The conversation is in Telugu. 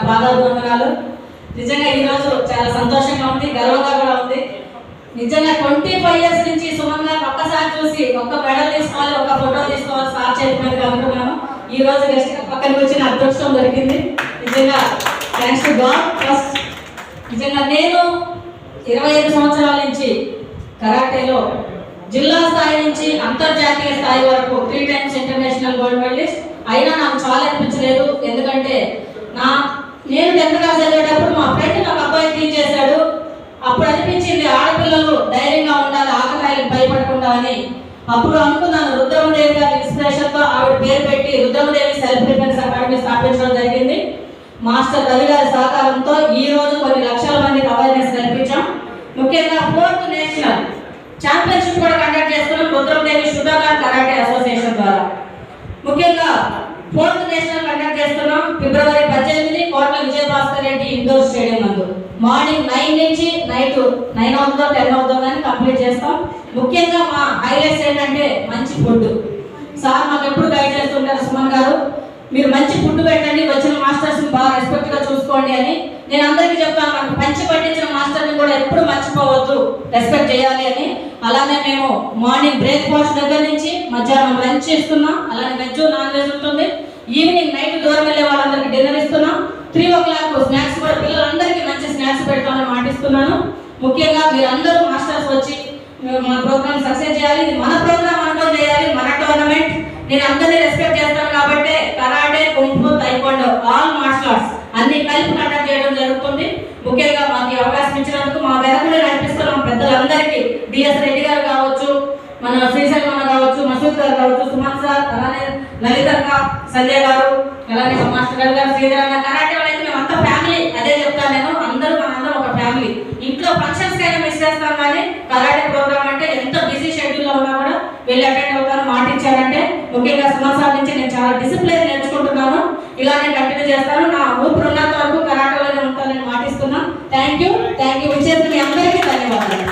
పాదాభివందనాలు. నిజంగా ఈరోజు చాలా సంతోషంగా ఉంది, గర్వంగా కూడా ఉంది. నిజంగా 25 years నుంచి సుమన్ గారు ఒక్కసారి చూసి ఒక్క మెడల్ తీసుకోవాలి, ఒక ఫోటో తీసుకోవాలి సార్ చేతి మీద అనుకున్నాను. ఈ రోజు గెస్ట్ పక్కన వచ్చిన అదృష్టం దొరికింది. నిజంగా థ్యాంక్స్ టు గాడ్. ఫస్ట్ నిజంగా నేను 25 సంవత్సరాల నుంచి కరాటేలో జిల్లా స్థాయి నుంచి అంతర్జాతీయ స్థాయి వరకు 3 times ఇంటర్నేషనల్ గోల్డ్ మెడలిస్ట్. అయినా నాకు చాలా అనిపించలేదు. ఎందుకంటే నేను 10th క్లాస్ చదివేటప్పుడు మా ఫ్రెండ్ నాకు అబ్బాయి టీచ్ చేశాడు. అప్పుడు అనిపించింది ఆడపిల్లలు ధైర్యంగా ఉండాలి, ఆకతాయిలకు భయపడకుండా అని. అప్పుడు అనుకున్నాను, రుద్రమదేవి గారి ఇన్స్పిరేషన్తో ఆవిడ పేరు పెట్టి రుద్రమదేవి సెల్ఫ్ డిఫెన్స్ అకాడమీ స్థాపించడం జరిగింది. మాస్టర్ రవి గారి సహకారంతో ఈ రోజు కొన్ని లక్షల మందికి అవేర్నెస్ కల్పించాం. ముఖ్యంగా 4th నేషనల్ ఛాంపియన్షిప్ కూడా కండక్ట్ చేస్తున్నాం రుద్రమదేవి షుగార్ కరాటే అసోసియేషన్ ద్వారా. ముఖ్యంగా 4th నేషనల్ కండక్ట్ చేస్తున్నాం ఫిబ్రవరి 18 కోట్ల విజయభాస్కర్ రెడ్డి ఇండోర్ స్టేడియం నందు. మార్నింగ్ 9 నుంచి నైట్ 9 అవుతుందో 10 అవుతుందో కానీ కంప్లీట్ చేస్తాం. ముఖ్యంగా మా హైలైట్స్ ఏంటంటే మంచి ఫుడ్. సార్ మాకు ఎప్పుడు గైడ్ చేస్తుంటారు సుమన్ గారు, మీరు మంచి ఫుడ్ పెట్టండి, వచ్చిన మాస్టర్స్ని బాగా రెస్పెక్ట్గా చూసుకోండి అని. నేను అందరికీ చెప్తాను, మనకు పంచి పట్టించిన మాస్టర్ని కూడా ఎప్పుడు మర్చిపోవద్దు, రెస్పెక్ట్ చేయాలి అని. అలానే మేము మార్నింగ్ బ్రేక్ఫాస్ట్ దగ్గర నుంచి మధ్యాహ్నం లంచ్ ఇస్తున్నాం. అలానే వెజ్ నాన్ వెజ్ ఉంటుంది. ఈవినింగ్ నైట్ దూరం వెళ్ళే వాళ్ళందరికీ డిన్నర్ ఇస్తున్నాం. 3 o'clock స్నాక్స్ కూడా పిల్లలందరికీ మంచి స్నాక్స్ పెడతామని మాటిస్తున్నాను. ముఖ్యంగా మీరందరూ మాస్టర్స్ వచ్చి మన ప్రోగ్రామ్ సక్సెస్ చేయాలి. ఇది మన ప్రోగ్రామ్ అనుకోని చేయాలి, మన టోర్నమెంట్. నేను అందరినీ రెస్పెక్ట్ చేస్తాను కాబట్టి karate, kung fu, taekwondo all martial arts అన్ని కలిపి కండక్ట్ చేయడం జరుగుతుంది. ముఖ్యంగా మాకు అవకాశం ఇచ్చినందుకు మా వెనకనే నడిపిస్తున్నాం పెద్దలందరికీ, డిఎస్ రెడ్డి గారు కావచ్చు, మన శ్రీశైలం కావచ్చు, మసూద్ గారు కావచ్చు, సుమన్ సార్, అలానే లలితక్క, సంజయ్ గారు, అలానే మాస్టర్ గారు, శ్రీధర్ అన్న. కరాటే వాళ్ళైతే మేము అంతా ఫ్యామిలీ. అదే చెప్తాను నేను, మనందరం ఒక ఫ్యామిలీ. ఇంట్లో ఫంక్షన్స్ కైనా మిస్ చేస్తాం కానీ కరాటే ప్రోగ్రామ్ అంటే ఎంత బిజీ షెడ్యూల్లో ఉన్నా కూడా వెళ్ళి అటెండ్ అవుతాను మాటించారంటే. ముఖ్యంగా సుమన్ సార్ నుంచి నేను చాలా డిసిప్లిన్ నేర్చుకుంటున్నాను. ఇలానే కంటిన్యూ చేస్తాను. నా ఊపిరి ఉన్నంత వరకు కరాటేలోనే ఉంటానని మాటిస్తున్నాను. Thank you. విచ్చేసిన మీ అందరికీ ధన్యవాదాలు.